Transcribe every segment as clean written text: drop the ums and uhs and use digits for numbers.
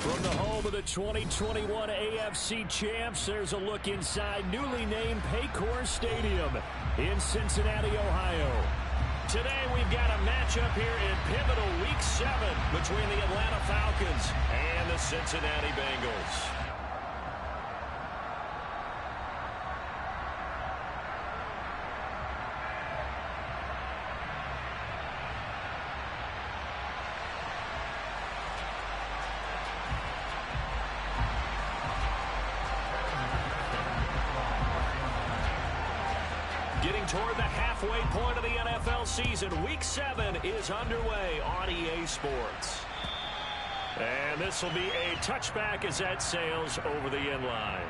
From the home of the 2021 AFC champs, there's a look inside newly named Paycor Stadium in Cincinnati, Ohio. Today we've got a matchup here in pivotal Week 7 between the Atlanta Falcons and the Cincinnati Bengals. Getting toward the halfway point of the NFL season, Week 7 is underway on EA Sports. And this will be a touchback as that sails over the end line.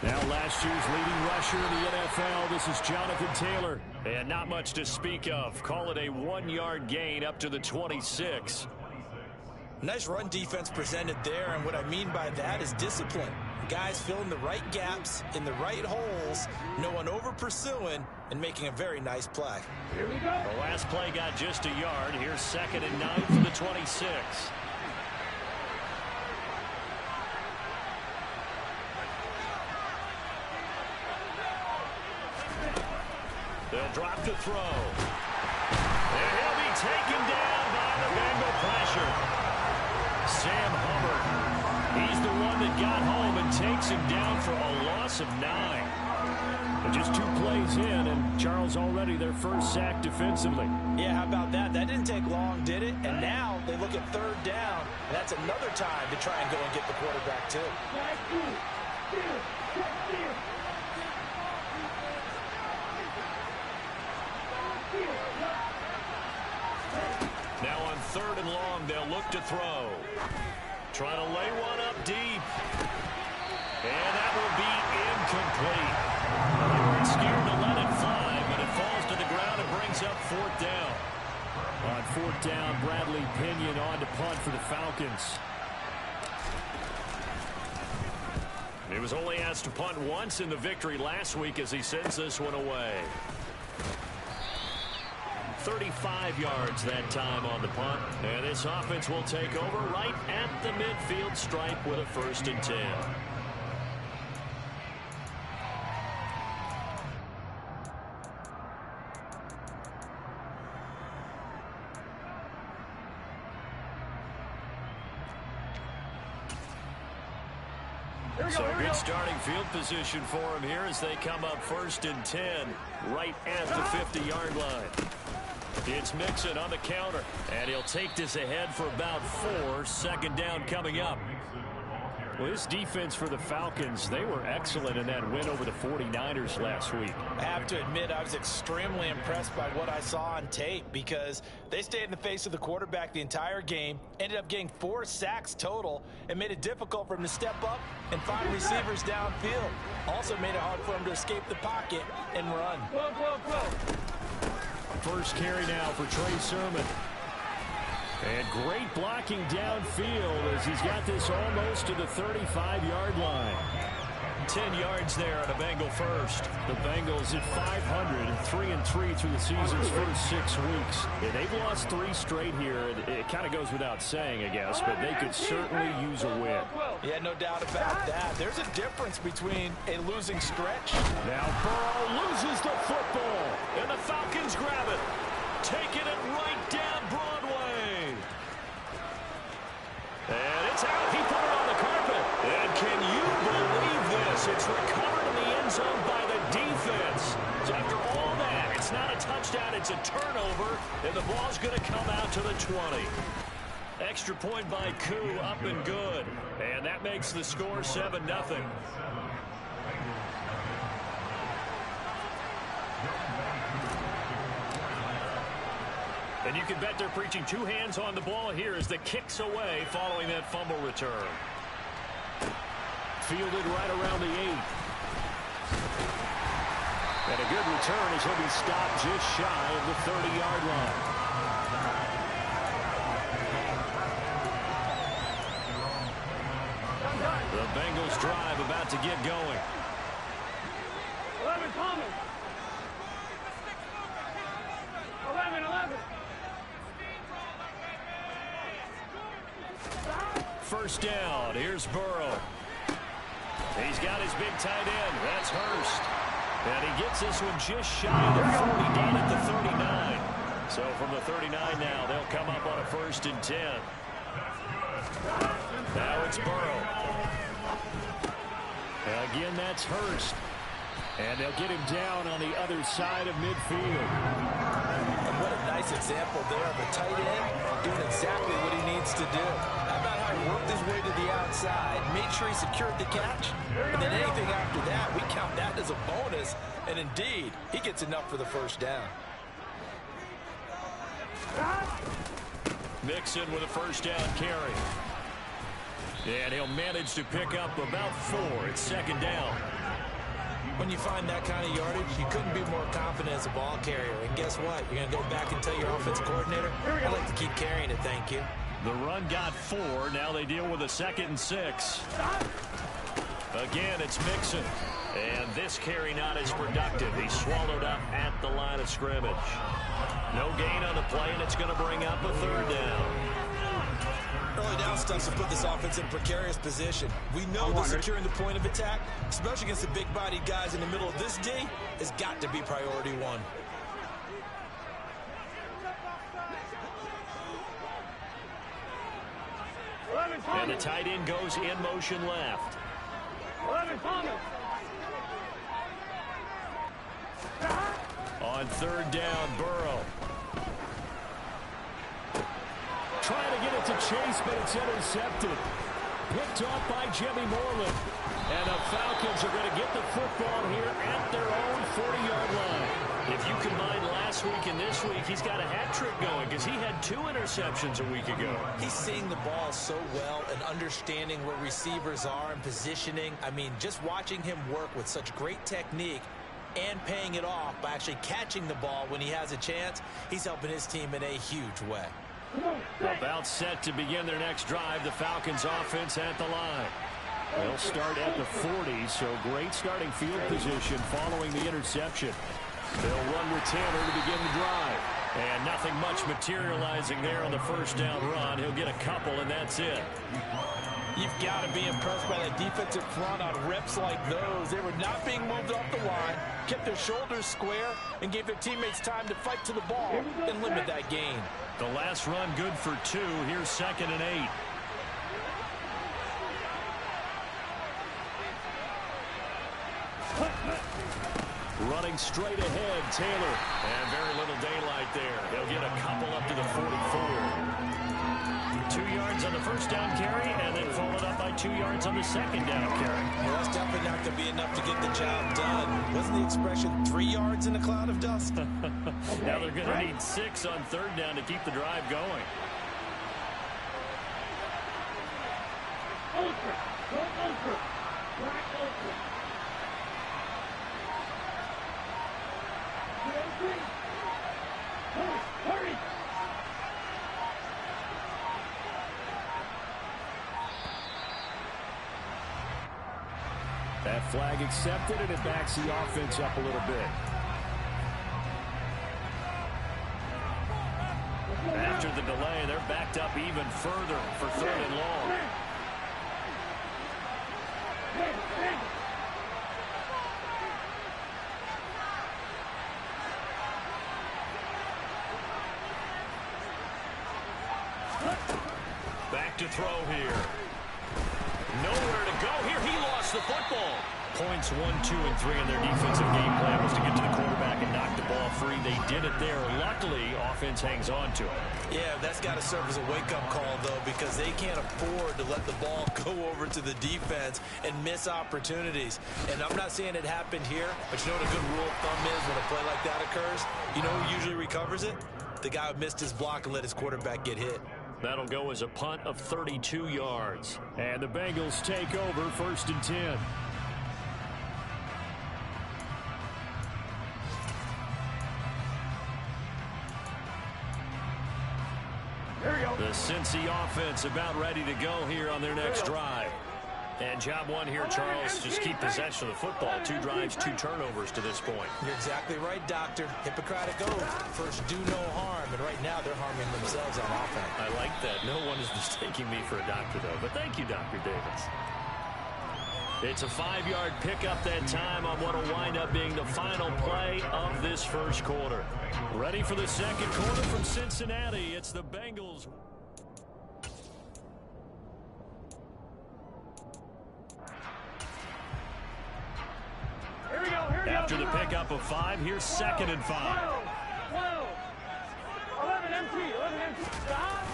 Now last year's leading rusher in the NFL, this is Jonathan Taylor. And not much to speak of. Call it a 1-yard gain up to the 26. Nice run defense presented there, and what I mean by that is discipline. Guys filling the right gaps in the right holes, no one over pursuing, and making a very nice play. Here we go. The last play got just a yard. Here's 2nd and 9 for the 26. They'll drop to throw. And he'll be taken down by the Bengal pressure. Sam Hubbard. He's the one that got home and takes him down for a loss of 9. And just 2 plays in, and Charles already their first sack defensively. Yeah, how about that? That didn't take long, did it? And now they look at 3rd down, and that's another time to try and go and get the quarterback too. Now on 3rd and long, they'll look to throw. Trying to lay one up deep. And that will be incomplete. They weren't scared to let it fly, but it falls to the ground and brings up 4th down. On 4th down, Bradley Pinion on to punt for the Falcons. He was only asked to punt once in the victory last week as he sends this one away. 35 yards that time on the punt. And this offense will take over right at the midfield stripe with a 1st and 10. So good starting field position for him here as they come up 1st and 10 right at the 50-yard line. It's Mixon on the counter, and he'll take this ahead for about 4. 2nd down coming up. Well, this defense for the Falcons, they were excellent in that win over the 49ers last week. I have to admit, I was extremely impressed by what I saw on tape because they stayed in the face of the quarterback the entire game, ended up getting 4 sacks total, and made it difficult for him to step up and find receivers downfield. Also made it hard for him to escape the pocket and run. First carry now for Trey Sermon. And great blocking downfield as he's got this almost to the 35-yard line. 10 yards there on a Bengal first. The Bengals at 500, 3-3 through the season's first 6 weeks. And they've lost 3 straight here. It kind of goes without saying, I guess, but they could certainly use a win. Yeah, no doubt about that. There's a difference between a losing stretch. Now Burrow loses the football, and the Falcons grab it, taking it right down Broadway. And it's out. He put it on the carpet. And can you believe this? It's recovered in the end zone by the defense. So after all that, it's not a touchdown, it's a turnover, and the ball's going to come out to the 20. Extra point by Koo, up and good. that makes the score 7-0. And you can bet they're preaching two hands on the ball here as the kick's away following that fumble return. Fielded right around the 8. And a good return as he'll be stopped just shy of the 30-yard line. The Bengals drive about to get going. 11 coming. 11. First down. Here's Burrow. He's got his big tight end. That's Hurst. And he gets this one just shy of the 40, down at the 39. So from the 39 now, they'll come up on a 1st and 10. Now it's Burrow. Again, that's Hurst. And they'll get him down on the other side of midfield. And what a nice example there of a tight end doing exactly what he needs to do. How about how he worked his way to the outside, made sure he secured the catch, and then anything after that, we count that as a bonus. And indeed, he gets enough for the first down. Mixon with a first down carry. And he'll manage to pick up about 4. It's 2nd down. When you find that kind of yardage, you couldn't be more confident as a ball carrier. And guess what? You're going to go back and tell your offensive coordinator, I'd like to keep carrying it, thank you. The run got 4. Now they deal with a 2nd and 6. Again, it's Mixon. And this carry not as productive. He's swallowed up at the line of scrimmage. No gain on the play, and it's going to bring up a 3rd down. Early down stuff to put this offense in a precarious position. We know that securing the point of attack, especially against the big-bodied guys in the middle of this D, has got to be priority 1. And the tight end goes in motion left. 11 coming. On 3rd down, Burrow. Trying to get it to Chase, but it's intercepted. Picked off by Jimmy Moreland. And the Falcons are going to get the football here at their own 40-yard line. If you combine last week and this week, he's got a hat trick going because he had 2 interceptions a week ago. He's seeing the ball so well and understanding where receivers are and positioning. I mean, just watching him work with such great technique and paying it off by actually catching the ball when he has a chance, he's helping his team in a huge way. About set to begin their next drive, the Falcons offense at the line. They'll start at the 40, so great starting field position following the interception. They'll run with Taylor to begin the drive. And nothing much materializing there on the first down run. He'll get a couple, and that's it. You've got to be impressed by that defensive front on reps like those. They were not being moved off the line, kept their shoulders square, and gave their teammates time to fight to the ball and limit that gain. The last run good for 2. Here's 2nd and 8. Running straight ahead, Taylor. And very little daylight there. They'll get a couple up to the 44. 2 yards on the first down carry, and then followed up by 2 yards on the second down carry. Well, that's definitely not going to be enough to get the job done. Wasn't the expression 3 yards in a cloud of dust? Now they're going to need 6 on 3rd down to keep the drive going. Ultra. Go ultra. Black ultra. Hurry. That flag accepted, and it backs the offense up a little bit. After the delay, they're backed up even further for 3rd and long. Back to throw here. Nowhere to go here. He lost the football. Points 1, 2, and 3 in their defensive game plan was to get to the quarterback and knock the ball free. They did it there. Luckily, offense hangs on to it. Yeah, that's got to serve as a wake-up call, though, because they can't afford to let the ball go over to the defense and miss opportunities. And I'm not saying it happened here, but you know what a good rule of thumb is when a play like that occurs? You know who usually recovers it? The guy who missed his block and let his quarterback get hit. That'll go as a punt of 32 yards. And the Bengals take over 1st and 10. The Cincy offense about ready to go here on their next drive. And job one here, Charles, just keep possession of the football. 2 drives, 2 turnovers to this point. You're exactly right, Doctor. Hippocratic oath. First, do no harm. And right now, they're harming themselves on offense. I like that. No one is mistaking me for a doctor, though. But thank you, Dr. Davis. It's a 5-yard pickup that time on what will wind up being the final play of this first quarter. Ready for the second quarter from Cincinnati. It's the Bengals. After the pickup of 5, here's 2nd and 5. 12. 11 empty. Stop.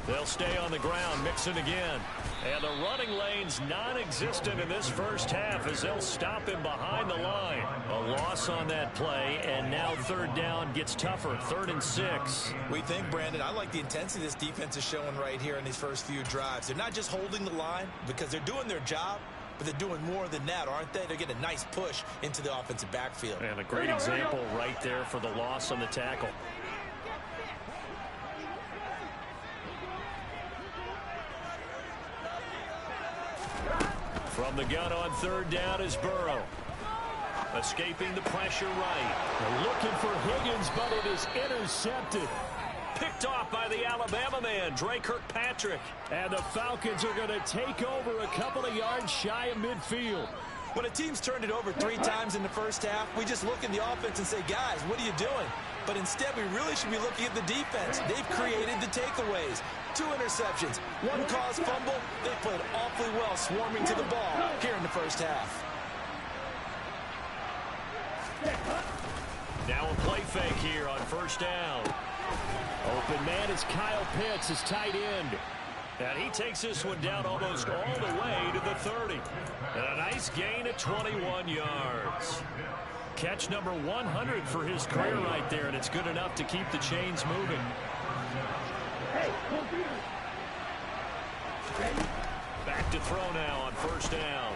They'll stay on the ground, mixing again. And the running lane's non-existent in this first half as they'll stop him behind the line. A loss on that play, and now 3rd down gets tougher. 3rd and 6. We think, Brandon, I like the intensity this defense is showing right here in these first few drives. They're not just holding the line because they're doing their job, but they're doing more than that, aren't they? They're getting a nice push into the offensive backfield. And a great example right there for the loss on the tackle. From the gun on 3rd down is Burrow. Escaping the pressure right. They're looking for Higgins, but it is intercepted. Picked off by the Alabama man, Dre Kirkpatrick. And the Falcons are going to take over a couple of yards shy of midfield. When a team's turned it over 3 times in the first half, we just look in the offense and say, guys, what are you doing? But instead, we really should be looking at the defense. They've created the takeaways. 2 interceptions, 1 caused fumble. They played awfully well swarming to the ball here in the first half. Now a play fake here on 1st down. Open man is Kyle Pitts, his tight end. And he takes this one down almost all the way to the 30. And a nice gain of 21 yards. Catch number 100 for his career right there, and it's good enough to keep the chains moving. Back to throw now on 1st down.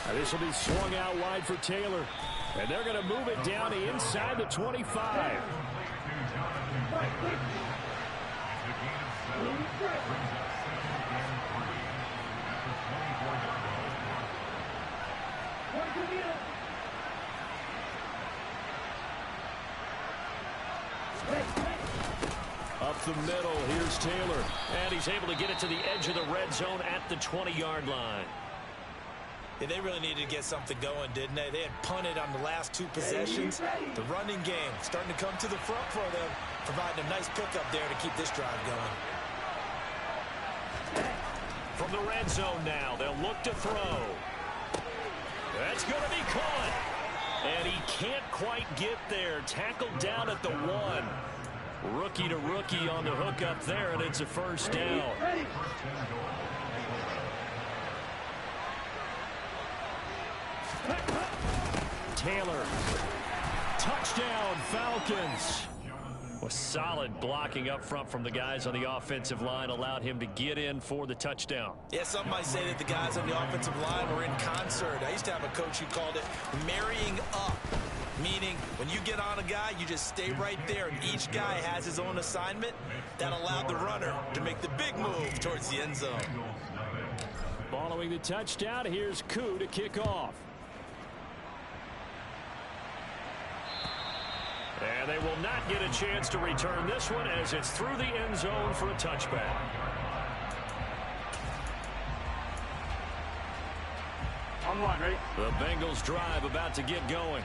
And this will be swung out wide for Taylor. And they're going to move it down to inside the 25. Up the middle, here's Taylor. And he's able to get it to the edge of the red zone at the 20-yard line. Yeah, they really needed to get something going, didn't they? They had punted on the last 2 possessions. The running game starting to come to the front for them, providing a nice pickup there to keep this drive going. From the red zone now, they'll look to throw. That's going to be caught. And he can't quite get there. Tackled down at the 1. Rookie to rookie on the hook up there, and it's a 1st down. Taylor. Touchdown, Falcons. Was solid blocking up front from the guys on the offensive line, allowed him to get in for the touchdown. Yeah, some might say that the guys on the offensive line were in concert. I used to have a coach who called it marrying up, meaning when you get on a guy, you just stay right there, and each guy has his own assignment. That allowed the runner to make the big move towards the end zone. Following the touchdown, here's Koo to kick off. And they will not get a chance to return this one as it's through the end zone for a touchback. On 1, ready? The Bengals drive about to get going.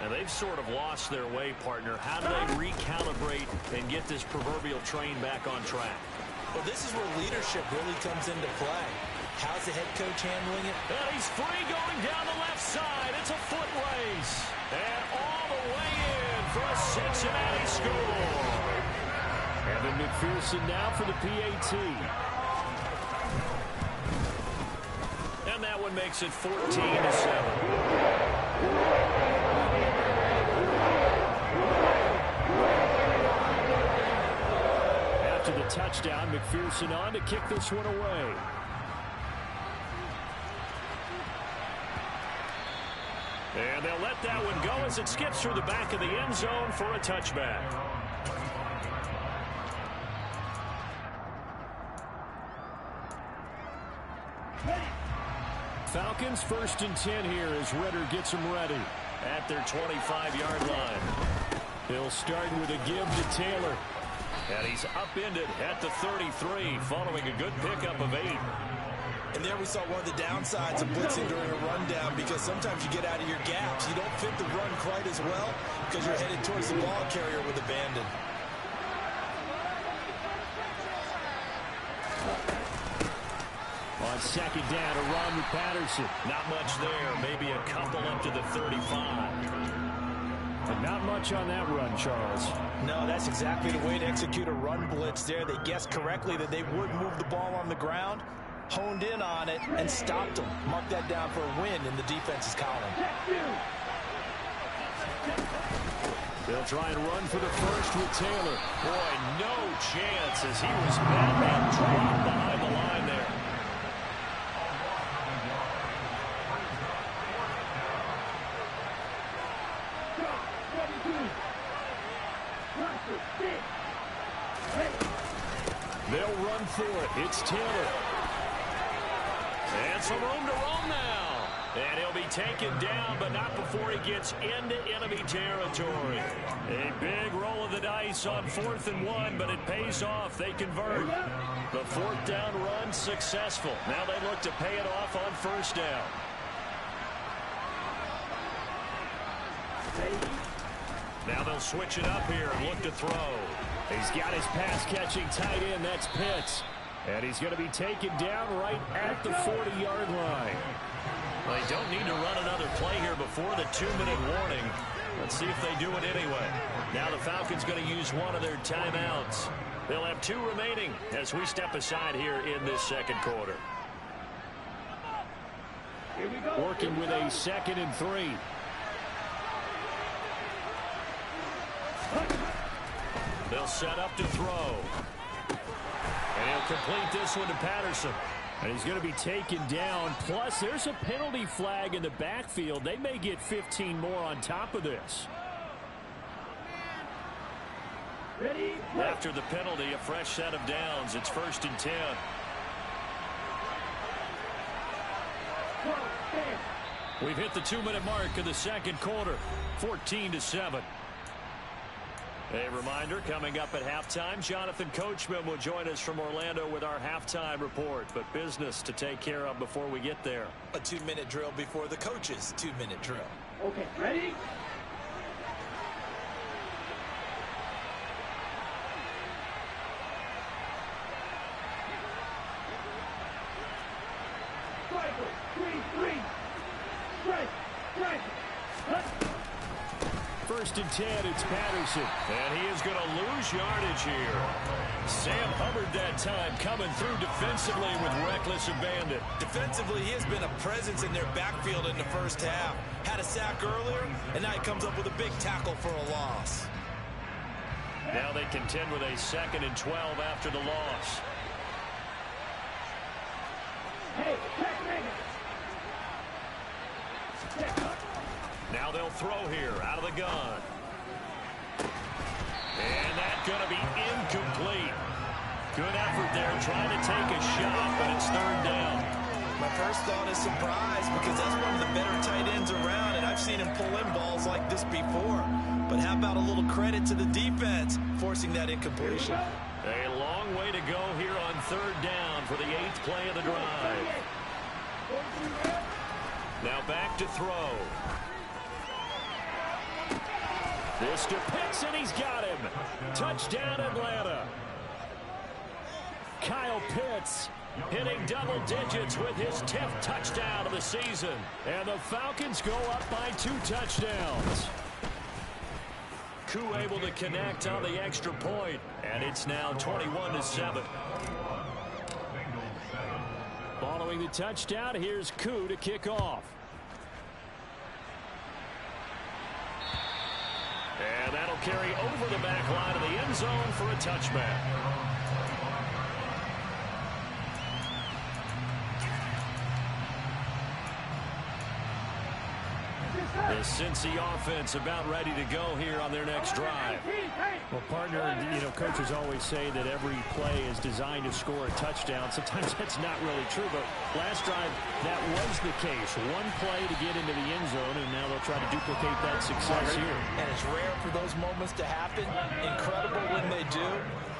And they've sort of lost their way, partner. How do they recalibrate and get this proverbial train back on track? Well, this is where leadership really comes into play. How's the head coach handling it? And he's free going down the left side. It's a foot race. And all the way in for a Cincinnati score. Evan McPherson now for the PAT. And that one makes it 14-7. After the touchdown, McPherson on to kick this one away. And they'll let that one go as it skips through the back of the end zone for a touchback. Falcons 1st and 10 here as Ritter gets them ready at their 25-yard line. He'll start with a give to Taylor. And he's upended at the 33 following a good pickup of 8. And there we saw one of the downsides of blitzing during a rundown, because sometimes you get out of your gaps. You don't fit the run quite as well because you're headed towards the ball carrier with abandon. On second down, a run with Patterson. Not much there. Maybe a couple up to the 35. But not much on that run, Charles. No, that's exactly the way to execute a run blitz there. They guessed correctly that they would move the ball on the ground, honed in on it, and stopped them. Mark that down for a win in the defense's column. They'll try and run for the first with Taylor. Boy, no chance as he was badly dropped behind the line there. They'll run for it. It's Taylor. And some room to roam now. And he'll be taken down, but not before he gets into enemy territory. A big roll of the dice on 4th and 1, but it pays off. They convert. The 4th down run successful. Now they look to pay it off on 1st down. Now they'll switch it up here and look to throw. He's got his pass-catching tight end. That's Pitts. And he's going to be taken down right at the 40-yard line. They don't need to run another play here before the 2-minute warning. Let's see if they do it anyway. Now the Falcons going to use one of their timeouts. They'll have 2 remaining as we step aside here in this second quarter. Working with a 2nd and 3. They'll set up to throw. And he'll complete this one to Patterson. And he's going to be taken down. Plus, there's a penalty flag in the backfield. They may get 15 more on top of this. After the penalty, a fresh set of downs. It's 1st and 10. We've hit the 2-minute mark of the second quarter. 14-7. A reminder, coming up at halftime, Jonathan Coachman will join us from Orlando with our halftime report. But business to take care of before we get there. A 2-minute drill before the coach's 2-minute drill. Okay, ready? First and 10, it's Patterson. And he is going to lose yardage here. Sam Hubbard that time coming through defensively with reckless abandon. Defensively, he has been a presence in their backfield in the first half. Had a sack earlier, and now he comes up with a big tackle for a loss. Now they contend with a 2nd and 12 after the loss. Hey, now they'll throw here out of the gun. And that's going to be incomplete. Good effort there trying to take a shot, but it's 3rd down. My first thought is surprise, because that's one of the better tight ends around, and I've seen him pull in balls like this before. But how about a little credit to the defense forcing that incompletion? A long way to go here on 3rd down for the 8th play of the drive. Now back to throw. This to Pitts, and he's got him. Touchdown, Atlanta. Kyle Pitts, hitting double digits with his 10th touchdown of the season. And the Falcons go up by 2 touchdowns. Koo able to connect on the extra point, and it's now 21-7. Following the touchdown, here's Koo to kick off. And that'll carry over the back line of the end zone for a touchback. The Cincy offense about ready to go here on their next drive. Well, partner, coaches always say that every play is designed to score a touchdown. Sometimes that's not really true, but last drive, that was the case. One play to get into the end zone, and now they'll try to duplicate that success here. And it's rare for those moments to happen. Incredible when they do.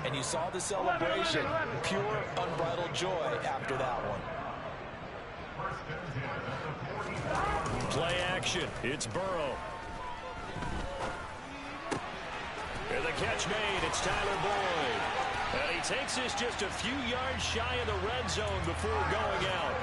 And you saw the celebration. Pure, unbridled joy after that one. Play action. It's Burrow. And the catch made. It's Tyler Boyd. And he takes this just a few yards shy of the red zone before going out.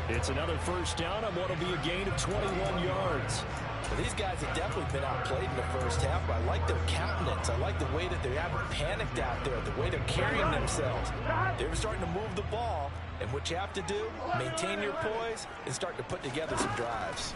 It's another first down on what will be a gain of 21 yards. Well, these guys have definitely been outplayed in the first half, but I like their countenance. I like the way that they haven't panicked out there, the way they're carrying themselves. They're starting to move the ball, and what you have to do, maintain your poise and start to put together some drives.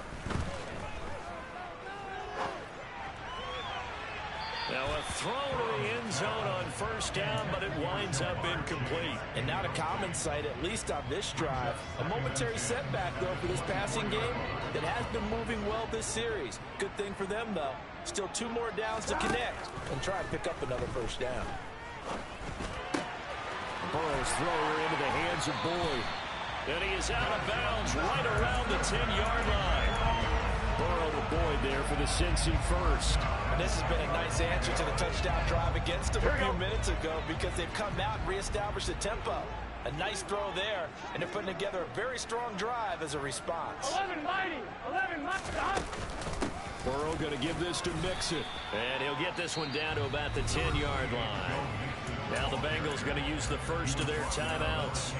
Now a throw to the end zone on first down, but it winds up incomplete. And not a common sight, at least on this drive. A momentary setback, though, for this passing game that has been moving well this series. Good thing for them, though. Still 2 more downs to connect and try to pick up another first down. Burrow's throw into the hands of Boyd. And he is out of bounds right around the 10-yard line. Burrow to Boyd there for the Cincy first. And this has been a nice answer to the touchdown drive against them a few minutes ago because they've come out and reestablished the tempo. A nice throw there, and they're putting together a very strong drive as a response. 11 mighty. Burrow going to give this to Mixon. And he'll get this one down to about the 10-yard line. Now the Bengals going to use the first of their timeouts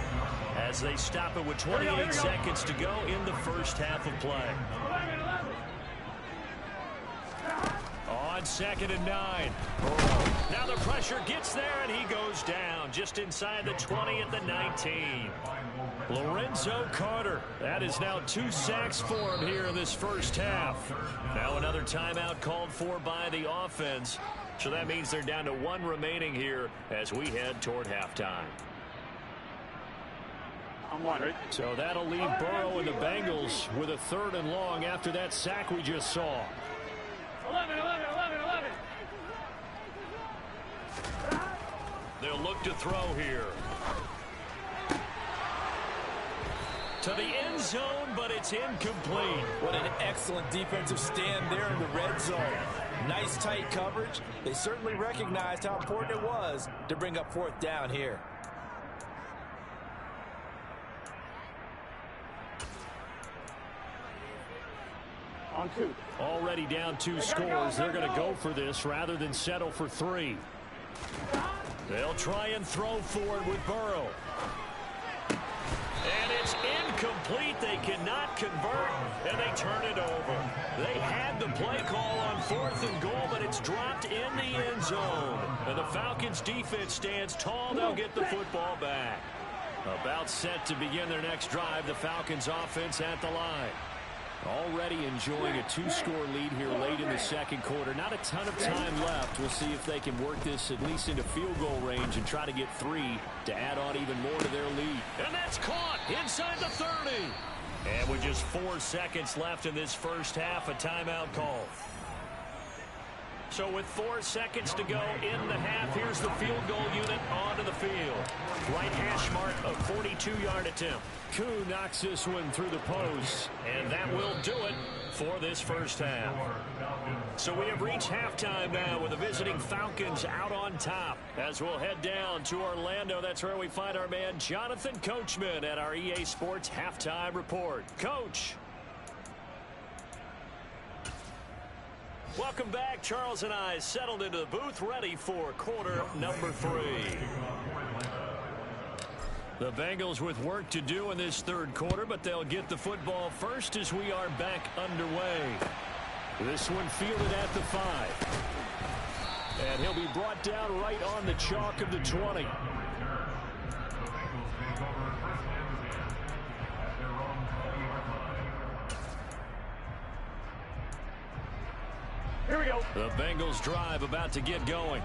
as they stop it with 28 seconds to go in the first half of play. 11. On 2nd and 9. Burrow. Now the pressure gets there, and he goes down just inside the 20 at the 19. Lorenzo Carter. That is now 2 sacks for him here in this first half. Now another timeout called for by the offense. So that means they're down to 1 remaining here as we head toward halftime. So that'll leave Burrow and the Bengals with a 3rd and long after that sack we just saw. 11. They'll look to throw here. To the end zone, but it's incomplete. What an excellent defensive stand there in the red zone. Nice tight coverage. They certainly recognized how important it was to bring up 4th down here. On 2. Already down 2 scores. They're going to go for this rather than settle for 3. They'll try and throw for it with Burrow. And it's incomplete. They cannot convert, and they turn it over. They had the play call on 4th and goal, but it's dropped in the end zone. And the Falcons defense stands tall. They'll get the football back. About set to begin their next drive. The Falcons offense at the line. Already enjoying a 2-score lead here late in the second quarter. Not a ton of time left. We'll see if they can work this at least into field goal range and try to get 3 to add on even more to their lead. And that's caught inside the 30. And with just 4 seconds left in this first half, a timeout call. So with 4 seconds to go in the half, here's the field goal unit onto the field. Right hash mark, a 42-yard attempt. Koo knocks this one through the post, and that will do it for this first half. So we have reached halftime now with the visiting Falcons out on top. As we'll head down to Orlando, that's where we find our man Jonathan Coachman at our EA Sports Halftime Report. Coach. Welcome back. Charles and I settled into the booth ready for quarter number 3. The Bengals with work to do in this third quarter, but they'll get the football first as we are back underway. This one fielded at the 5. And he'll be brought down right on the chalk of the 20. Here we go. The Bengals drive about to get going.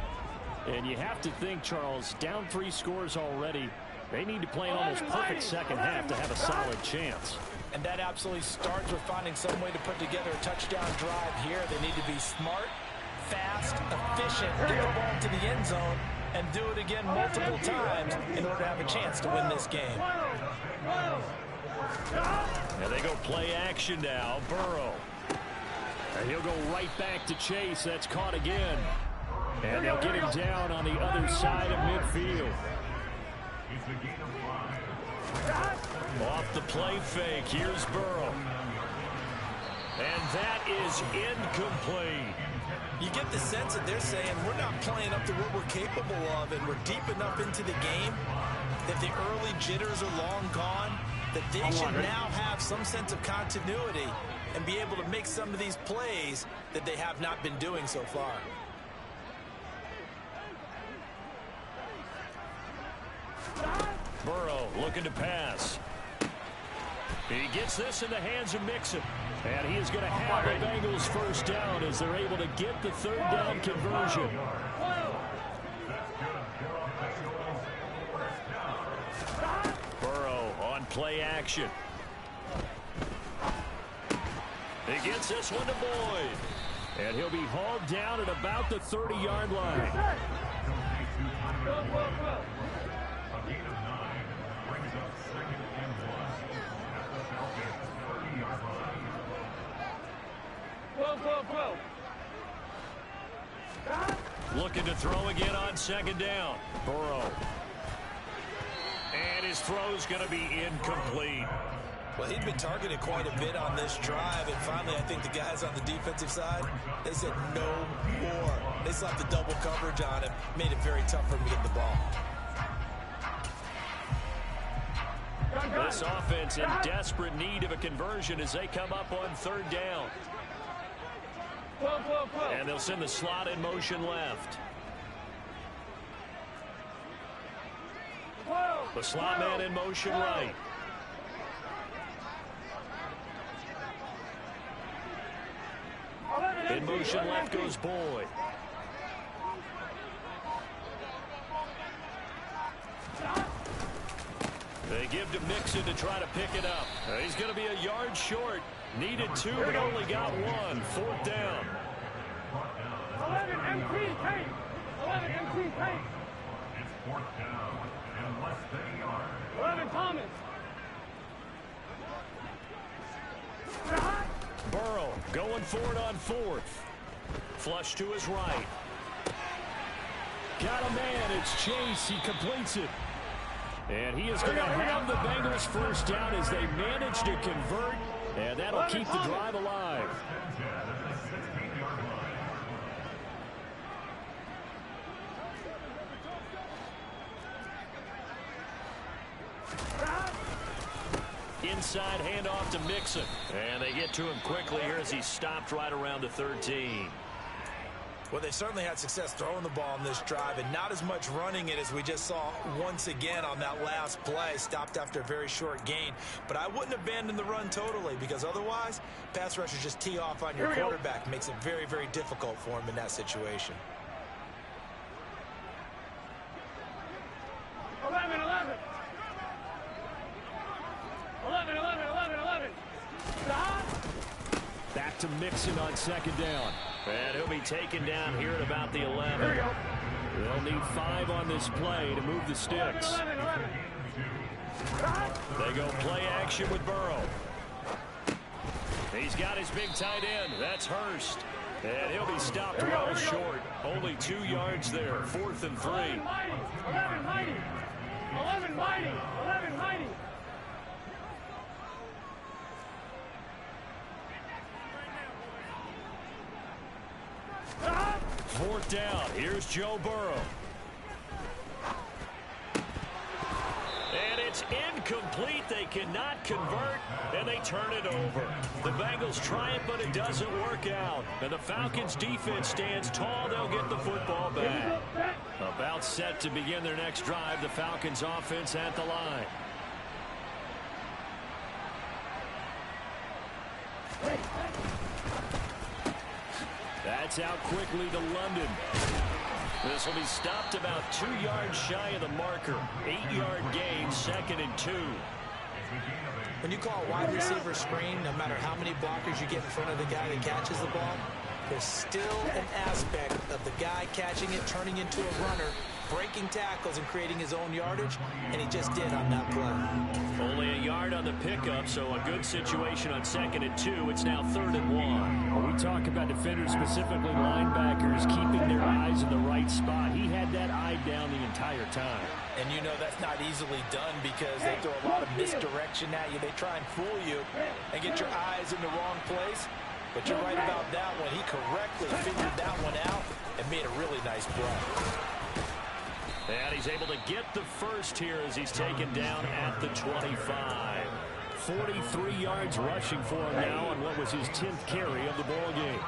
And you have to think, Charles, down 3 scores already. They need to play an almost perfect second half to have a solid chance. And that absolutely starts with finding some way to put together a touchdown drive here. They need to be smart, fast, efficient, get the ball to the end zone, and do it again multiple times in order to have a chance to win this game. And they go play action now. Burrow. And he'll go right back to Chase. That's caught again. And they'll get him down on the other side of midfield. Off the play fake. Here's Burrow. And that is incomplete. You get the sense that they're saying we're not playing up to what we're capable of, and we're deep enough into the game that the early jitters are long gone, that they should now have some sense of continuity and be able to make some of these plays that they have not been doing so far. Burrow looking to pass. He gets this in the hands of Mixon. And he is going to have the Bengals first down as they're able to get the third down conversion. Burrow on play action. He gets this one to Boyd. And he'll be hauled down at about the 30-yard line. Looking to throw again on second down. Burrow. And his throw's going to be incomplete. Well, he'd been targeted quite a bit on this drive, and finally I think the guys on the defensive side, they said no more. They slapped the double coverage on him, made it very tough for him to get the ball. This offense in desperate need of a conversion as they come up on third down. And they'll send the slot in motion left. The slot man in motion right. In motion left goes Boyd. They give to Mixon to try to pick it up. He's going to be a yard short. Needed 2, but only got 1. Fourth down. 11 MT paint. 11 MT paint. It's fourth down and less than a yard. 11 Thomas. Burrow going for it on fourth. Flush to his right. Got a man. It's Chase. He completes it. And he is going to have the Bengals first down as they manage to convert. And that'll keep the drive alive. Inside handoff to Mixon. And they get to him quickly here as he stopped right around the 13. Well, they certainly had success throwing the ball in this drive and not as much running it as we just saw once again on that last play. Stopped after a very short gain. But I wouldn't abandon the run totally because otherwise, pass rushers just tee off on your quarterback. Makes it very, very difficult for him in that situation. 11, 11. 11, 11, 11, 11. Stop. Back to Mixon on second down. And he'll be taken down here at about the 11. They'll need 5 on this play to move the sticks. 11, 11. They go play action with Burrow. He's got his big tight end. That's Hurst. And he'll be stopped well short. Only 2 yards there. 4th and 3. 11 mighty. 11 mighty. 11 mighty. Fourth down. Here's Joe Burrow. And It's incomplete. They cannot convert, and they turn it over. The Bengals try it, but it doesn't work out. And the Falcons defense stands tall. They'll get the football back. About set to begin their next drive. The Falcons offense at the line. That's out quickly to London. This will be stopped about 2 yards shy of the marker. 8-yard gain, 2nd and 2. When you call a wide receiver screen, no matter how many blockers you get in front of the guy that catches the ball, there's still an aspect of the guy catching it, turning into a runner, breaking tackles and creating his own yardage, and he just did on that play. Only a yard on the pickup, so a good situation on 2nd and 2. It's now 3rd and 1. When we talk about defenders, specifically linebackers, keeping their eyes in the right spot. He had that eye down the entire time. And you know that's not easily done because they throw a lot of misdirection at you. They try and fool you and get your eyes in the wrong place. But you're right about that one. He correctly figured that one out and made a really nice play. And he's able to get the first here as he's taken down at the 25. 43 yards rushing for him now on what was his 10th carry of the ball game.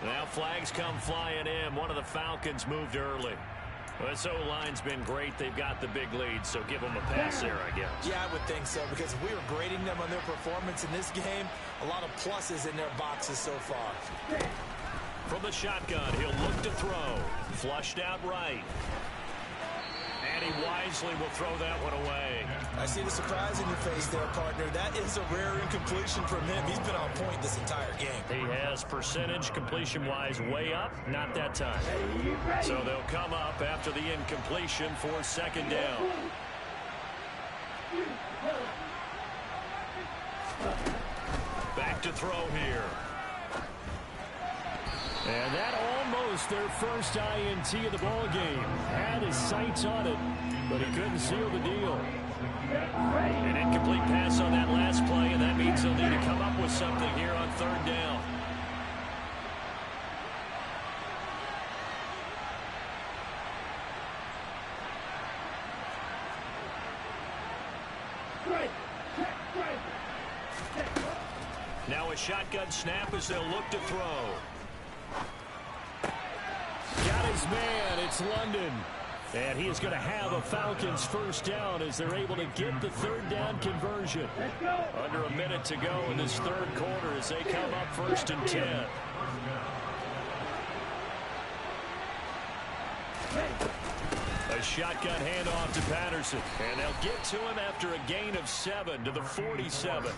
Now flags come flying in. One of the Falcons moved early. This O-line's been great. They've got the big lead, so give them a pass there, I guess. Yeah, I would think so, because if we were grading them on their performance in this game, a lot of pluses in their boxes so far. From the shotgun, he'll look to throw. Flushed out right. And he wisely will throw that one away. I see the surprise in your face there, partner. That is a rare incompletion from him. He's been on point this entire game. He has percentage completion-wise way up. Not that time. So they'll come up after the incompletion for 2nd down. Back to throw here. And that almost their first INT of the ball game. Had his sights on it, but he couldn't seal the deal. An incomplete pass on that last play, and that means they'll need to come up with something here on 3rd down. Now a shotgun snap as they'll look to throw. Got his man. It's London. And he is going to have a Falcons first down as they're able to get the 3rd down conversion. Under a minute to go in this 3rd quarter as they come up 1st and 10. A shotgun handoff to Patterson. And they'll get to him after a gain of 7 to the 47.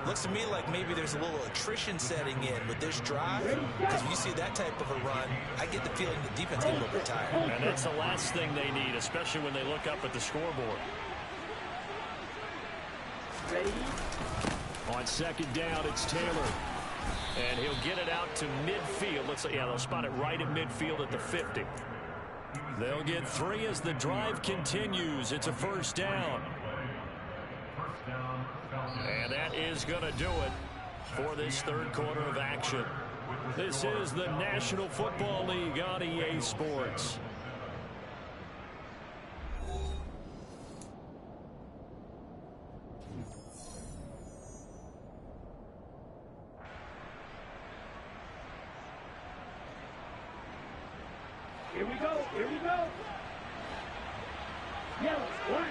Looks to me like maybe there's a little attrition setting in with this drive, because when you see that type of a run, I get the feeling the defense is a little bit tired. And that's the last thing they need, especially when they look up at the scoreboard. On 2nd down, it's Taylor. And he'll get it out to midfield. Looks like, yeah, they'll spot it right at midfield at the 50. They'll get 3 as the drive continues. It's a 1st down. And that is going to do it for this 3rd quarter of action. This is the National Football League on EA Sports. Here we go. Here we go. Yellow, 1.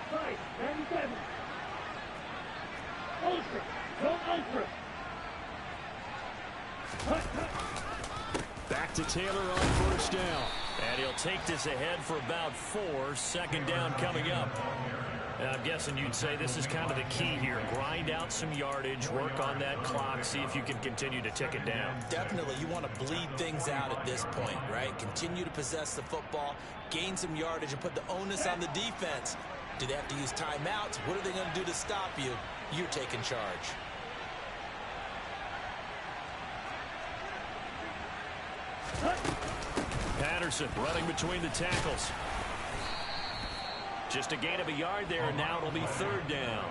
Five, 97. Ultra. Go ultra. Back to Taylor on 1st down. And he'll take this ahead for about 4. 2nd down coming up. And I'm guessing you'd say this is kind of the key here. Grind out some yardage, work on that clock, see if you can continue to tick it down. Definitely, you want to bleed things out at this point, right? Continue to possess the football, gain some yardage, and put the onus on the defense. Do they have to use timeouts? What are they going to do to stop you? You're taking charge. Patterson running between the tackles. Just a gain of a yard there, and now it'll be 3rd down.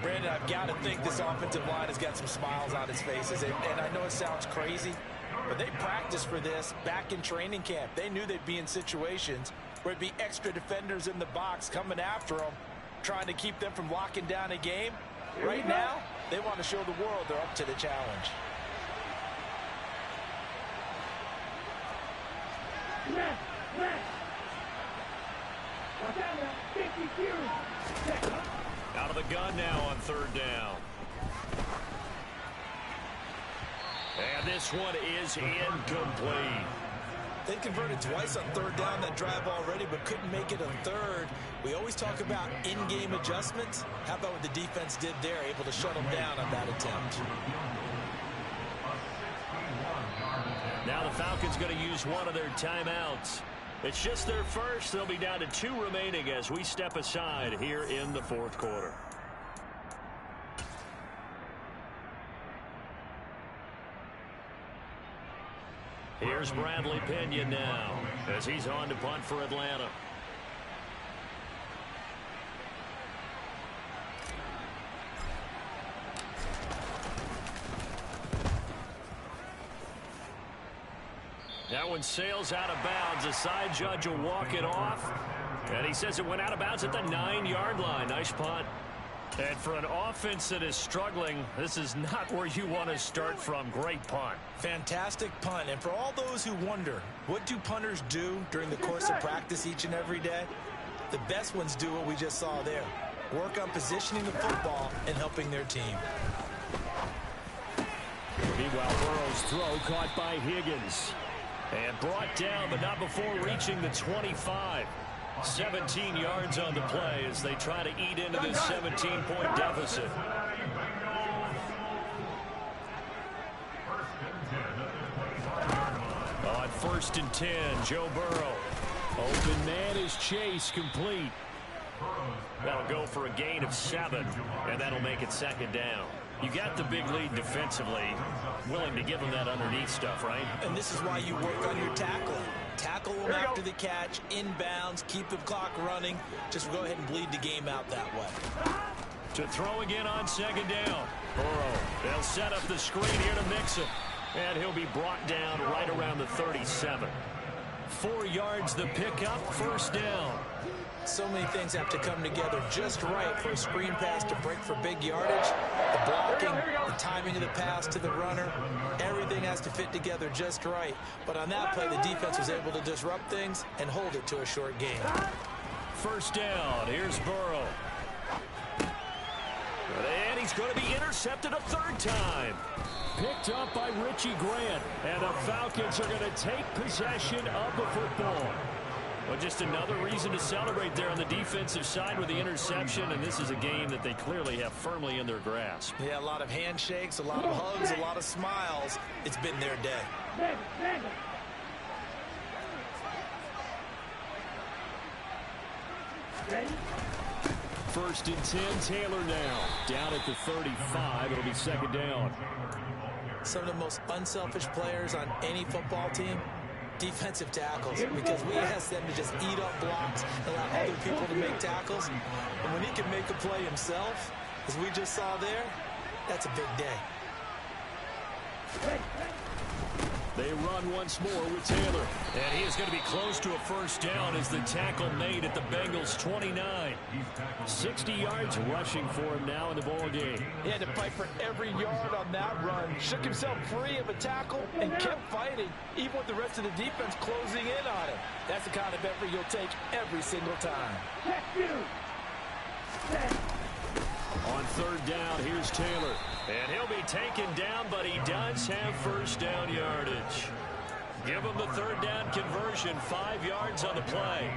Brandon, I've got to think this offensive line has got some smiles on its faces. And I know it sounds crazy, but they practiced for this back in training camp. They knew they'd be in situations where it'd be extra defenders in the box coming after them, trying to keep them from locking down a game. Right now, they want to show the world they're up to the challenge. Out of the gun now on 3rd down. And this one is incomplete. They converted twice on 3rd down that drive already, but couldn't make it on 3rd. We always talk about in-game adjustments. How about what the defense did there, able to shut them down on that attempt? Now the Falcons going to use one of their timeouts. It's just their first. They'll be down to 2 remaining as we step aside here in the 4th quarter. Here's Bradley Pinion now as he's on to punt for Atlanta. That one sails out of bounds. The side judge will walk it off. And he says it went out of bounds at the 9-yard line. Nice punt. And for an offense that is struggling, this is not where you want to start from. Great punt. Fantastic punt. And for all those who wonder, what do punters do during the course of practice each and every day? The best ones do what we just saw there. Work on positioning the football and helping their team. Meanwhile, Burrow's throw caught by Higgins. And brought down, but not before reaching the 25. 17 yards on the play as they try to eat into this 17-point deficit. On 1st and 10, Joe Burrow. Open man is Chase, complete. That'll go for a gain of 7, and that'll make it 2nd down. You got the big lead defensively, willing to give them that underneath stuff, right? And this is why you work on your tackling. Tackle them after the catch, inbounds, keep the clock running. Just go ahead and bleed the game out that way. To throw again on 2nd down. Burrow, they'll set up the screen here to mix him. And he'll be brought down right around the 37. 4 yards the pickup, 1st down. So many things have to come together just right for a screen pass to break for big yardage. The blocking, the timing of the pass to the runner, everything has to fit together just right. But on that play, the defense was able to disrupt things and hold it to a short gain. 1st down, here's Burrow. And he's going to be intercepted a 3rd time. Picked up by Richie Grant. And the Falcons are going to take possession of the football. Well, just another reason to celebrate there on the defensive side with the interception, and this is a game that they clearly have firmly in their grasp. Yeah, a lot of handshakes, a lot of hugs, a lot of smiles. It's been their day. 1st and 10, Taylor now. Down at the 35, it'll be 2nd down. Some of the most unselfish players on any football team, defensive tackles, because we ask them to just eat up blocks, allow other people to make tackles. And when he can make a play himself, as we just saw there, that's a big day. They run once more with Taylor. And he is going to be close to a 1st down as the tackle made at the Bengals 29. 60 yards rushing for him now in the ball game. He had to fight for every yard on that run. Shook himself free of a tackle and kept fighting, even with the rest of the defense closing in on him. That's the kind of effort you'll take every single time. On 3rd down, here's Taylor. And he'll be taken down, but he does have 1st down yardage. Give him the 3rd down conversion, 5 yards on the play.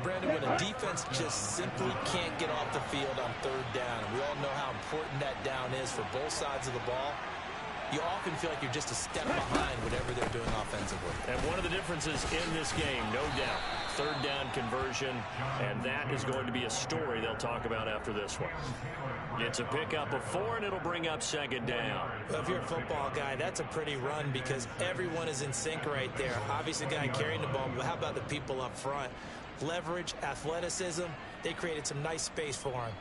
Brandon, when a defense just simply can't get off the field on 3rd down, and we all know how important that down is for both sides of the ball, you often feel like you're just a step behind whatever they're doing offensively. And one of the differences in this game, no doubt, 3rd down conversion, and that is going to be a story they'll talk about after this one. It's a pickup of 4, and it'll bring up 2nd down. Well, if you're a football guy, that's a pretty run because everyone is in sync right there. Obviously, the guy carrying the ball, but how about the people up front? leverage, athleticism. They created some nice space for him.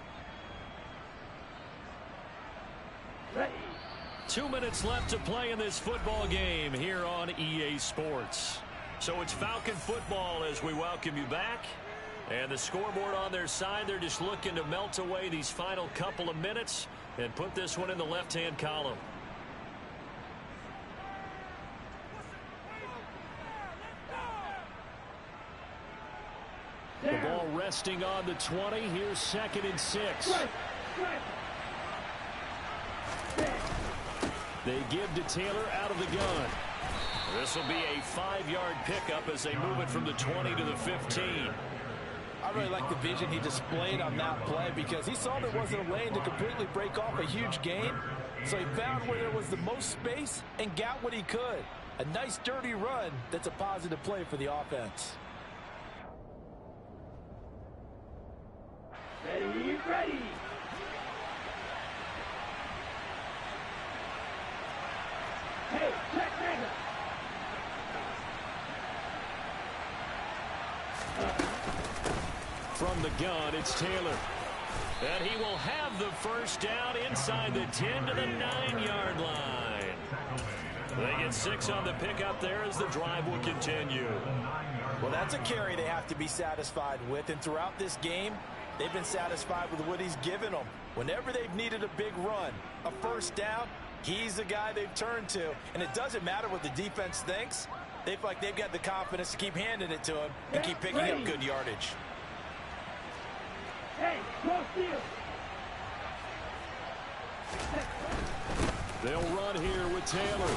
2 minutes left to play in this football game here on EA Sports. So it's Falcon football as we welcome you back. And the scoreboard on their side, they're just looking to melt away these final couple of minutes and put this one in the left-hand column. The ball resting on the 20. Here's 2nd and 6. They give to Taylor out of the gun. This will be a 5-yard pickup as they move it from the 20 to the 15. I really like the vision he displayed on that play because he saw there wasn't a lane to completely break off a huge gain. So he found where there was the most space and got what he could. A nice dirty run that's a positive play for the offense. Ready. Hey, check nigga. From the gun, it's Taylor. And he will have the first down inside the 10 to the 9-yard line. They get 6 on the pickup there as the drive will continue. Well, that's a carry they have to be satisfied with. And throughout this game, they've been satisfied with what he's given them. Whenever they've needed a big run, a first down, he's the guy they've turned to. And it doesn't matter what the defense thinks. They feel like they've got the confidence to keep handing it to him and keep picking up good yardage. Hey, go steal. They'll run here with Taylor.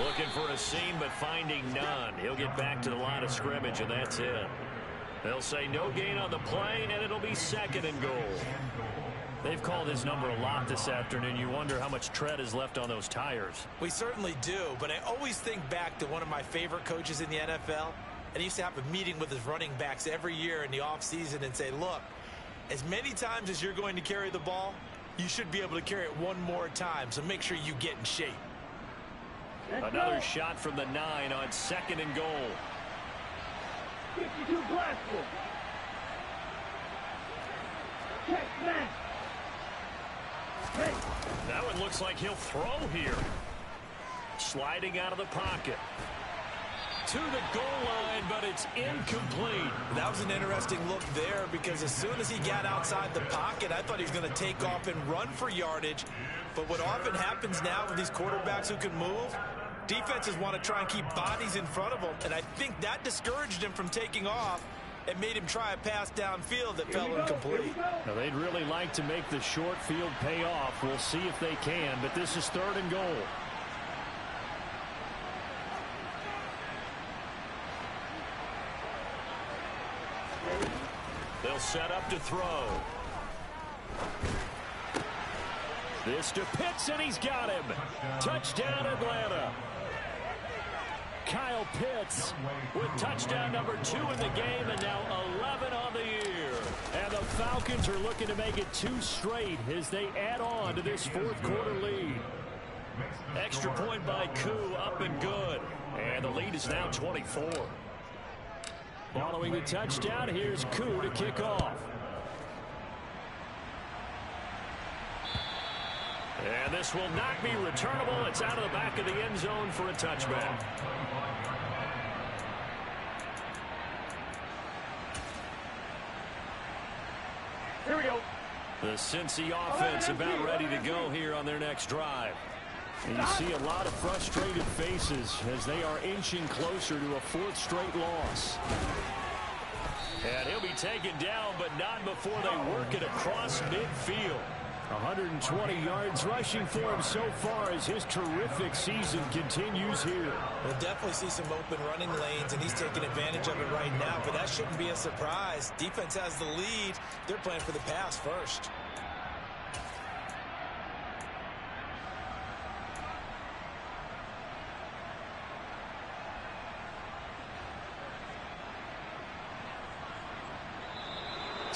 Looking for a seam, but finding none. He'll get back to the line of scrimmage, and that's it. They'll say no gain on the play, and it'll be 2nd and goal. They've called his number a lot this afternoon. You wonder how much tread is left on those tires. We certainly do, but I always think back to one of my favorite coaches in the NFL. And he used to have a meeting with his running backs every year in the offseason and say, look, as many times as you're going to carry the ball, you should be able to carry it one more time, so make sure you get in shape. Another shot from the 9 on 2nd and goal. 52 Glasgow. Check man. Hey. That one looks like he'll throw here. Sliding out of the pocket. To the goal line, but it's incomplete. That was an interesting look there because as soon as he got outside the pocket, I thought he was going to take off and run for yardage. But what often happens now with these quarterbacks who can move, defenses want to try and keep bodies in front of them, and I think that discouraged him from taking off and made him try a pass downfield that fell incomplete. Now, they'd really like to make the short field pay off. We'll see if they can, but this is 3rd and goal. They'll set up to throw. This to Pitts, and he's got him. Touchdown, Atlanta. Kyle Pitts with touchdown number 2 in the game, and now 11 on the year. And the Falcons are looking to make it 2 straight as they add on to this 4th quarter lead. Extra point by Koo, up and good. And the lead is now 24. Following the touchdown, here's Koo to kick off. And this will not be returnable. It's out of the back of the end zone for a touchback. Here we go. The Cincy offense about ready to go here on their next drive. And you see a lot of frustrated faces as they are inching closer to a 4th straight loss. And he'll be taken down, but not before they work it across midfield. 120 yards rushing for him so far as his terrific season continues here. We'll definitely see some open running lanes, and he's taking advantage of it right now, but that shouldn't be a surprise. Defense has the lead. They're playing for the pass first.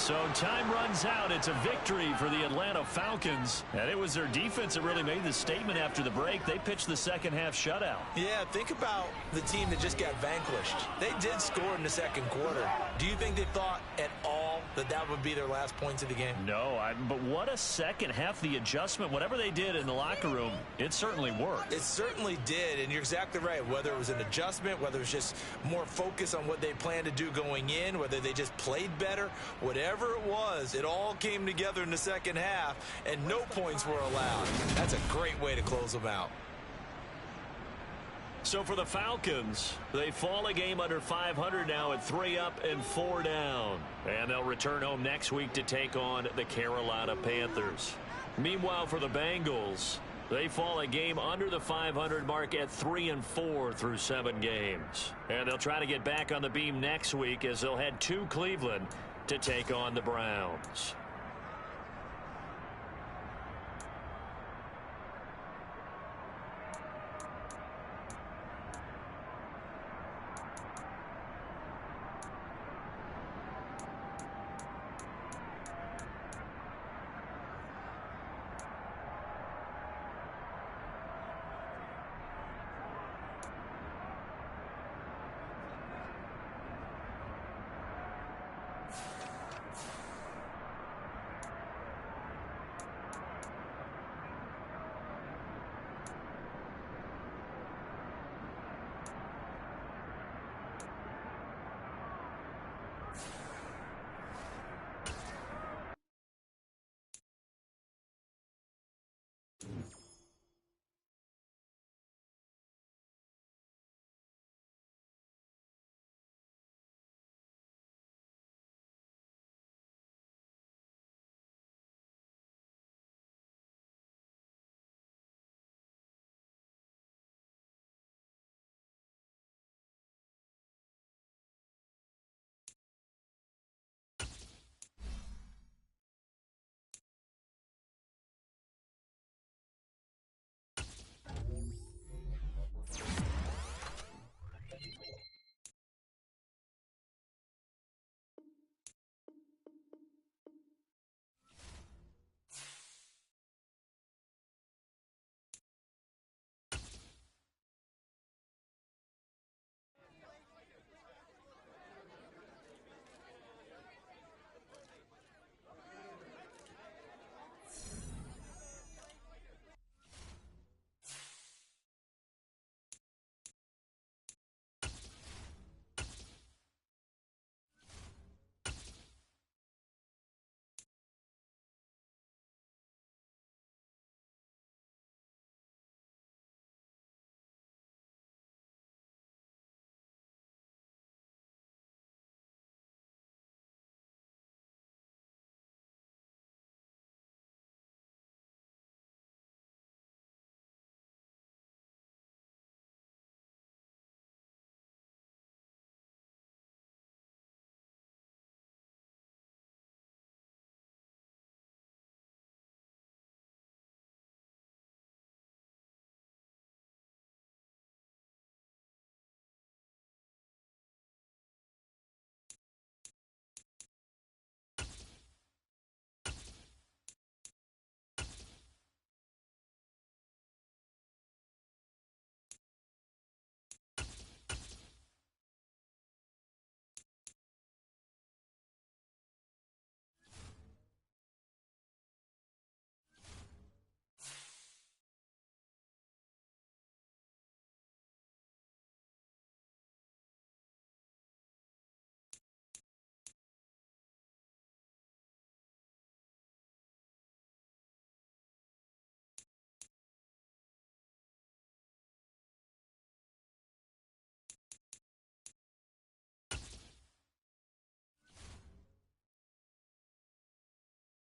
So time runs out. It's a victory for the Atlanta Falcons. And it was their defense that really made the statement after the break. They pitched the second half shutout. Yeah, think about the team that just got vanquished. They did score in the second quarter. Do you think they thought at all that that would be their last points of the game? No, but what a second half. The adjustment, whatever they did in the locker room, it certainly worked. It certainly did, and you're exactly right. Whether it was an adjustment, whether it was just more focus on what they planned to do going in, whether they just played better, whatever it was, it all came together in the second half, and no points were allowed. That's a great way to close them out. So for the Falcons, they fall a game under 500 now at 3 up and 4 down. And they'll return home next week to take on the Carolina Panthers. Meanwhile, for the Bengals, they fall a game under the 500 mark at 3-4 through 7 games. And they'll try to get back on the beam next week as they'll head to Cleveland to take on the Browns.